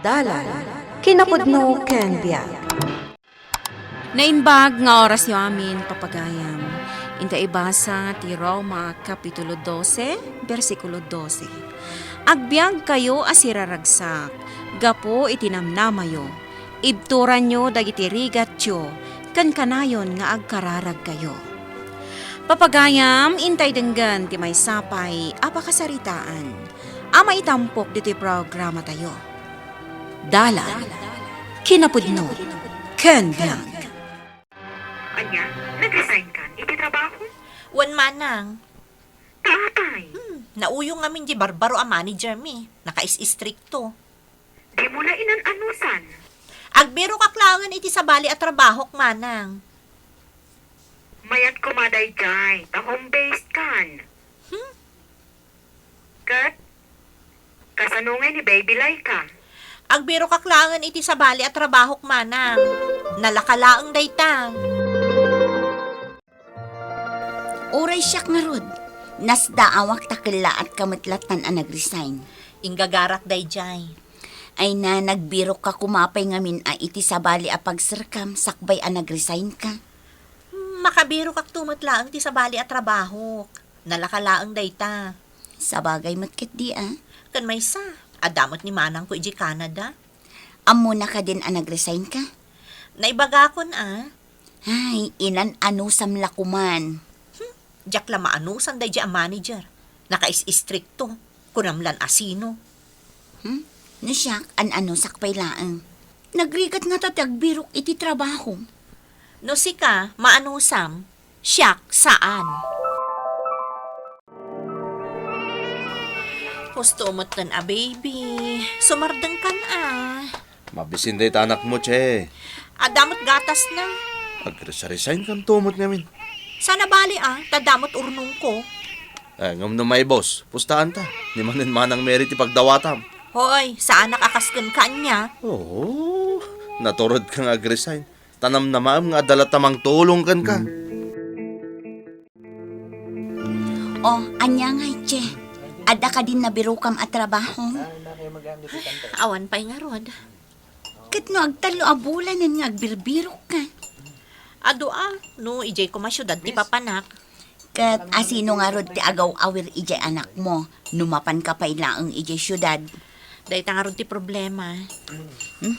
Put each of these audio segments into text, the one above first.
Dalan, kinapudno ken biag. Nainbag nga oras yo amin papagayam. Inta ibasa ti Roma Kapitulo 12, versikulo 12. Agbyag kayo asiraragsak, gapo itinamnamayo. Ibturan nyo dagiti rigat yo, kan kanayon nga agkararag kayo. Papagayam, intay denggan ti may sapay, apakasaritaan. Ama itampok diti programa tayo. Dalan, kinapudno, ken biag. Anya, nag-resign ka? Iti trabaho? Wan manang. Tatay, Nauyong ngamin di barbaro ang manager mi. Nakais-istrikto. di mo la inan-anusan. Agbiro kaklangan iti sa bali at trabahok manang. Mayat kumaday jay, ta home-based kan. Kat, kasanungay ni Baby Laika. Agbiro kaklangan iti sa bali at trabahok manang. Nalakalaang daytang. Oray siyak nga rod. Nasdaawak takila at kamatlatan ang nag-resign. Ingagarak dayjay. Ay na nagbiro ka kumapay ngamin a iti sabali a pagsirkam sakbay a nag-resign ka. Makabiro kak tumatlaang ti sa bali at trabahok. Nalakalaang dayta. Sabagay matkit di Kan may sa, adamot ni manang ko iji Canada. Amo na ka din a nag-resign ka. Naibagakon Ay, inan ano samlakuman. Diyak la maanusan day ang manager. Nakais-istrikto. Kunamlan asino. No siyak, ano sakbay laang. Nagrigat nga tatagbirok iti trabaho. No sika, maanusam. Siyak, saan? Gusto mo tan baby. Sumardang kan Mabisin day anak mo, che. Adamot gatas na. Agresign kang tumot ngamin. Sana bali tadamot urnong ko. Ngam na may boss, pustaan ta. Ni manin manang Mary ti pagdawatam. Hoy, saan nakakaskan ka niya? Oo, naturod kang agresign. Tanam na maam nga dalatamang tulong kan ka. Oh, anya nga che. Ada ka din nabirukam at trabaho. Awan pa'y nga rod. Kat no agtalo abulan nga agbirbirok ka. Ado no ijay ko masyudad ti papanak. Kat asino nga rod ti agaw-awir ijay anak mo. Numapan ka pa ilaang ijay syudad. Dahil nga rod ti problema.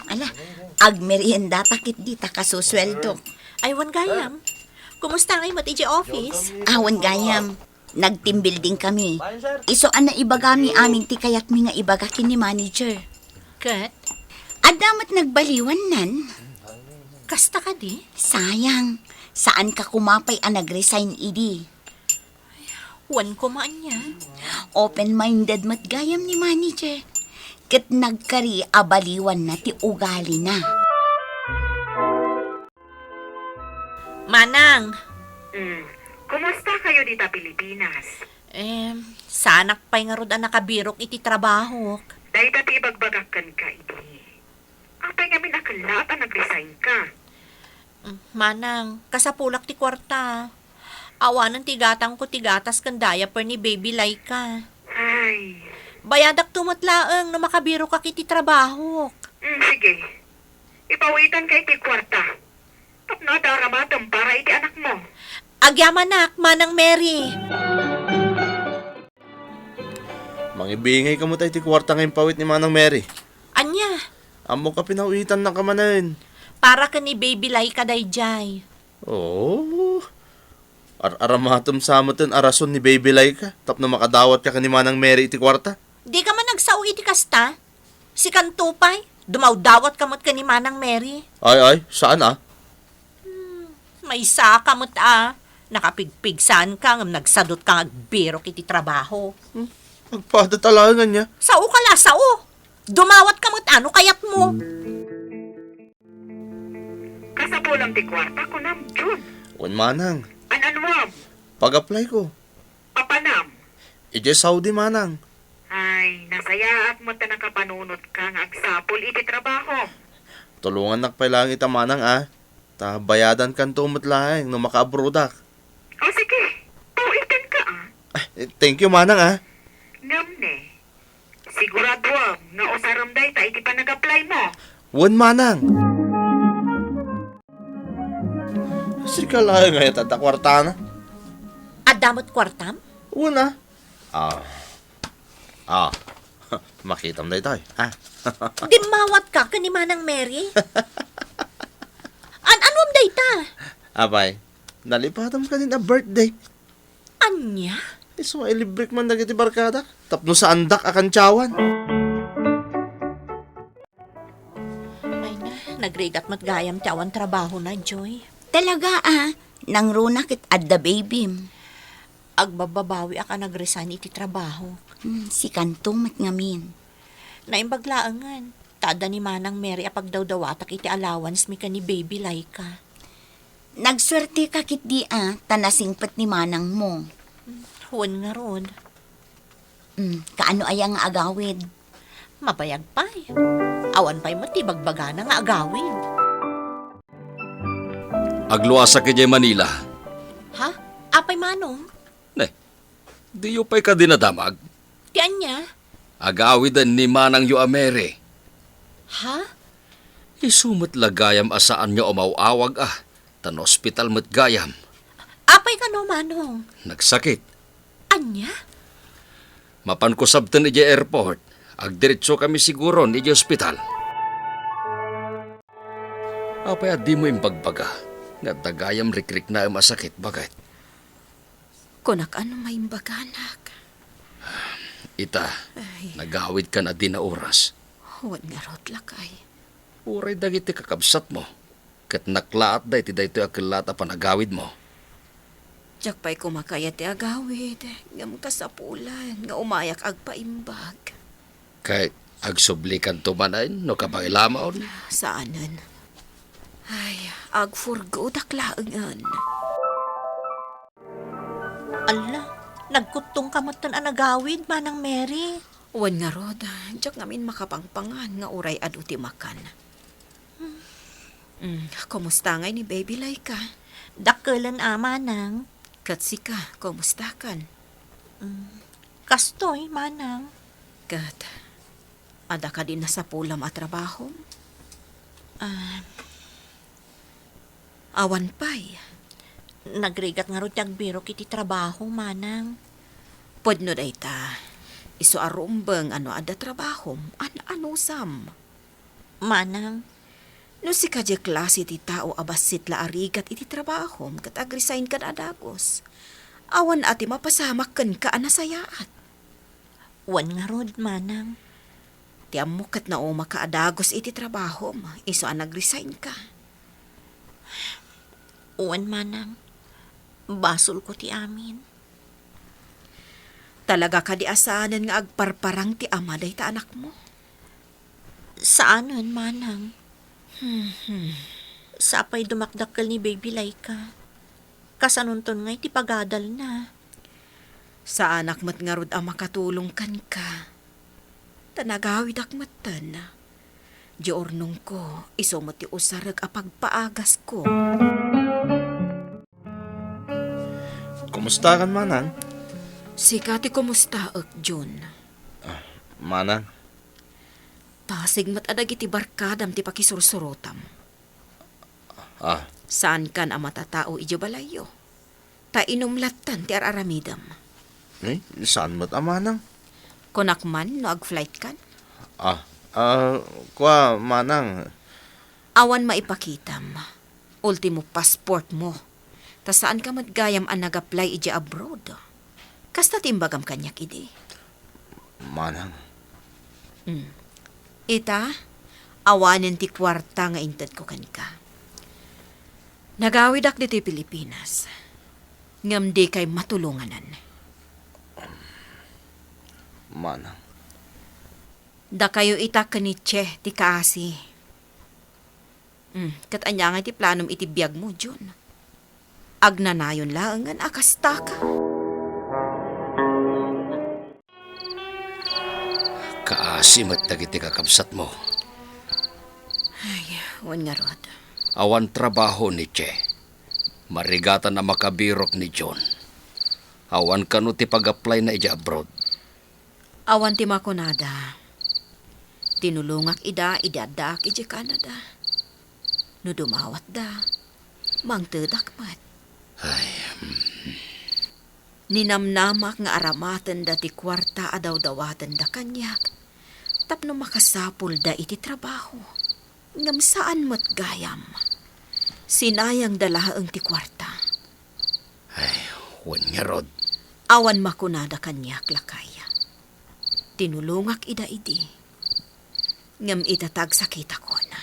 Ala, agmerienda takit di kasusweldo. Aywan gayam. Kumusta ngay mo ijay office? Awan gayam, nag-team building kami. Iso na ibagami aming ti kayat mi nga ibaga kini manager. Kat, Adamat nagbaliwan nan. kasta ka di? Sayang, saan ka kumapay ang nag-resign idi? Wan ko maan niya. Open-minded matgayam ni manager. Kat nagkari abaliwan na ti ugali na. Manang, Kumusta kayo dita Pilipinas? sanak pa'y nga rod ang nakabirok iti trabaho. Dahil dati ibagbagakan ka, idi. Apay ngamin akala at nag-resign ka. Manang, kasapulak ti kwarta. Awanan tigatang ko tigatas kan diaper ni Baby Laika. Ay, Bayadak tumatlaang na makabiro ka kiti trabaho. sige. Ipawitan ka iti kwarta. Tapno daramatam para iti anak mo. Agyamanak, Manang Mary. Mangibingay ka mo tayo ti kwarta ngayong pawit ni manang Mary. Anya, Amo ka pinawitan na kamanin. para ka ni Baby Laika dayjay. Oo. Aramatom sa amatin arason ni Baby Laika. Tapno makadawat ka ni manang Mary iti kwarta. Di ka man nagsao iti kasta? Si Kantupay, dumawdawat kamot ka ni Manang Mary. Ay, saan May isa kamot nakapigpigsan ka, ngam nagsadot ka agbiro kiti trabaho. Magpadatalangan niya. Sao ka la, sao? Dumawat kamot kayat mo? Kasapulam ti kwarta ko nam, Jun. Wan manang. Ananwam, Pag-apply ko. papanam. Ije Saudi manang. Ay, nasayaat mo ta nakapanunot ka nga agsapol iti trabaho. Tulungan nakpailang ita manang Ta bayadan kan tumutlaeng no maka-abrodak. O sige, pawitan ka Thank you manang Ngamne, Sigurado nga usaram day ta iti pa nag-apply mo. Wan manang. Sikala nga yata da kwarta na. Adamot kwartam? Una. Makitam day tayo. Di mawat ka ni Manang Mary? Anom day ta? Abay, nalipatam ka din a birthday. Anya? Iso ay librik man dagiti barkada. Tapno sa andak akan tiyawan. Ay na, nagrigat matgayam tawan trabaho na, Joy. Talaga nang runa kit adda baby. Agbababawi aka nagresign iti trabaho. Si Kantong matngamin. Naimbaglaangan, tada ni Manang Mary apagdawdawatak iti allowance mi ka ni Baby Laika. Nagswerte ka kit di tanasingpat ni manang mo. Huwag nga ron, Kaano aya nga agawid? mabayag pa'y. Awan pa'y matibagbaga na nga agawin. Agluasa ka dyan Manila. Ha? Apay manong? Di yu pa'y ka dinadamag. Tiyan niya? Agawidan ni Manang yu Amere. Ha? Isumot lagayam asaan nyo umawawag tan hospital met gayam. Apay ka no, manong? Nagsakit. Anya? Mapan ko sabtan iji airport. Agdiretso kami siguro iji hospital. Apay di mo imbagbaga. Nga dagayam rikrik na masakit bagay. Kunak ano may imbaganak. Ita, nagawid ka na din na oras. Huwag nga rot lakay. Uray dagiti kakabsat mo. Kat naklaat da iti daytoy akilat panagawid mo. Diyak pa'y kumakaya ti agawid. Ngam kasapulan, nga umayak agpaimbag. Kay agsublikan tumanain no kapailamaon. Saanan? Ay, agfurgo daklaangan. Ala, nagkutong kamatan ang nagawid, Manang Mary. Wan nga rod, diyak ngamin makapangpangan nga uray adu ti makan. Kumusta ngay ni Baby Laika? Dakkelan Manang. Katsi ka, kumusta kan? Kastoy, Manang. Kat, ada ka din na sa pulam at trabaho? Awan pa'y. Nagrigat nga ro tagbiro kiti trabaho, Manang. Podno day ta. Iso arumbang ano ada trabaho. Ano sam? Manang, No si kadya klase ti tao abasit la arigat iti trabaho. Kat agresign ka na adagos. Awan ati mapasamak kan ka anasayaat. wan nga rod, Manang. Tiyam mo kat na o makaadagos iti trabaho. Iso ang nagresign ka. Wan, Manang. Basol ko ti amin. Talaga ka di asanan nga agparparang ti ama day ta anak mo. Saanan, Manang? Sapay dumakdakkel ni Baby Laika. Kasanunton ngay ti pagadal na. Sa anak mat nga rod ang makatulong kan ka. Tanagawid akmatan na. Di ornong ko, iso mo ti usarag apagpaagas ko. Kumusta kan manang? Sikati kumusta Jun? Manang, Pasig mat adag iti barkadam ti pakisursurotam. Saan kan ang matatao ijo balayo? Ta inumlatan ti araramidam. Saan mo't manang? Konakman no ag-flight kan? Kwa manang. Awan maipakitam. Ultimo passport mo. Ta saan ka matgayam ang nag-apply iji abroad? Kasta timbagam kanyak idi. Manang. Ita, awanin ti kwarta nga intad ko kan ka. Nagawid ak dito Pilipinas. Ngam di kay matulunganan. Manang. Da kayo ita kanitche ti kaasi. Kat anya nga ti planom iti biyag mo, Jun. Agnanayon laangan akasta ka. Kaasim at dagiti kakabsat mo. Ay, wan nga rod. Awan trabaho ni Che. Marigatan na makabirok ni John. Awan kano ti pag-apply na ija abroad. Awan ti makunada. Tinulungak ida, idadaak iji Canada. No dumawat da, mangtedak mat. Ninamnamak nga aramaten da ti kwarta adaw-dawaten da kanyak. Tapno makasapul da iti trabaho. Ngam saan mat gayam. Sinayang dalahaeng ti kwarta. Wan nga rod. Awan makunada kanyak lakaya. Tinulungak ida idi. Ngam itatag sakita ko na.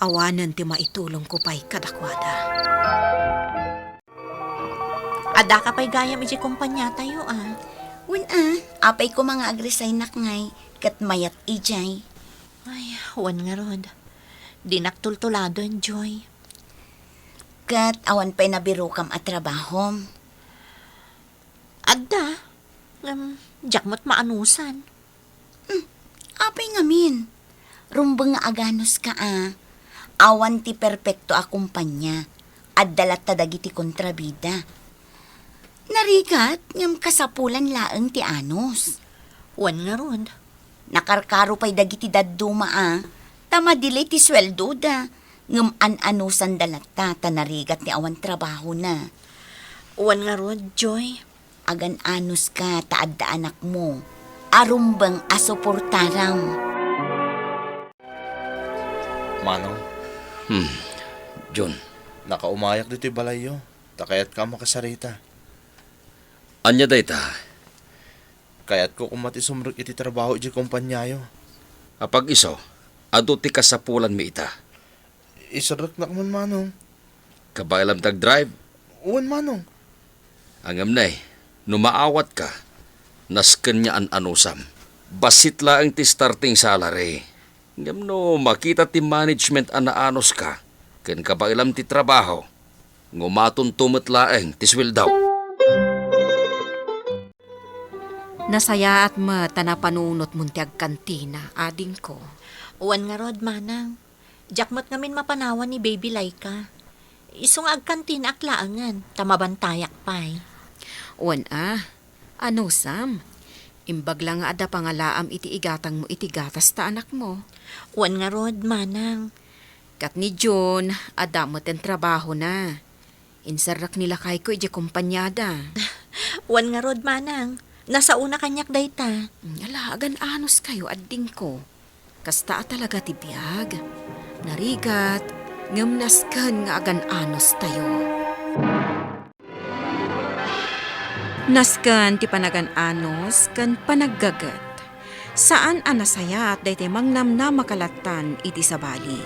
Awanan ti maitulong ko pa'y kadakwada. Ada ka pa'y gayam iti kumpanya tayo Apay ko mga agresay nakngay, kat mayat ijay. Ay, wan nga rod. Di naktultuladon, Joy. Kat awan pa'y nabiro kam at trabahom. Adda. Diyak mo't maanusan. Apay ngamin. Rumbang nga aganos ka Awan ti perpekto a kumpanya. At dalat tadagiti kontrabida. Narigat, ngam kasapulan laeng ti anos. Wan nga rod. Nakarkaro pa'y dagiti dadduma Tama dili ti sweldo da. Ngam an-anusan dalata tanarigat ni awan trabaho na. Wan nga rod, Joy. Agan anos ka taad da anak mo. Arumbang asuportaram. Manong, John, nakaumayak dito yung balayo. Takayat ka makasarita. anya day ta. Kayat ko kumati sumruk iti trabaho iti kumpanyayo. Apag iso, adu ti kasapulan mi ita. Isarok na kaman, Manong. Kabailam tag-drive. Uwan, Manong. Angam na numaawat ka. Nasken niya an-anusam. Basit laang ti starting salary. Ngam no, makita ti management anaanos ka. Ken kabailam ti trabaho. Ngumaton tumet laeng ti sweldaw. Nasaya at matanapanunot muntiag kantina, ading ko. Wan nga rod, manang. Diyak mo't ngamin mapanawan ni Baby Laika. Isong agkantin aklaangan, tamabantayak pa'y. Wan ano Sam? Imbag lang nga ada pangalaam iti igatang mo iti gatas ta anak mo. Wan nga rod, manang. Kat ni John, ada mo ten trabaho na. Insarak nila kay ko iti kumpanyada. Wan nga rod, manang. Nasa una kanyak dayta. Alagan anos kayo adding ko. Kasta talaga ti biyag. Narigat, ngamnaskan nga agan anos tayo. Naskan ti panagan anos kan panaggagat. Saan anasaya at dayte mangnam na makalatan iti sabali.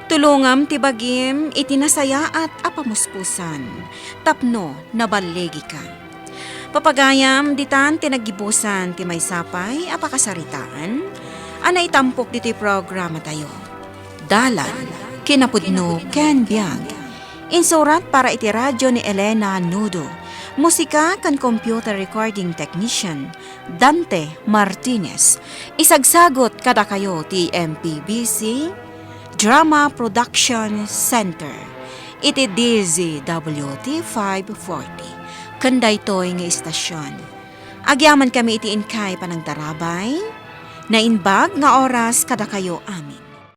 Tulungam ti bagim iti nasaya at apamuspusan. Tapno nabalegi ka. Papagayam ditan tinagibusan ti may sapay apakasaritaan. Anay tampok diti programa tayo. Dalan, kinapudno ken biag. Insurat para iti radyo ni Elena Nudo. Musika kan computer recording technician Dante Martinez. Isagsagot kada kayo ti MPBC Drama Production Center. Iti DZWT 540. Kanday toy nga istasyon. Agyaman kami iti inkay panagdarabay. Nainbag nga oras kada kayo amin.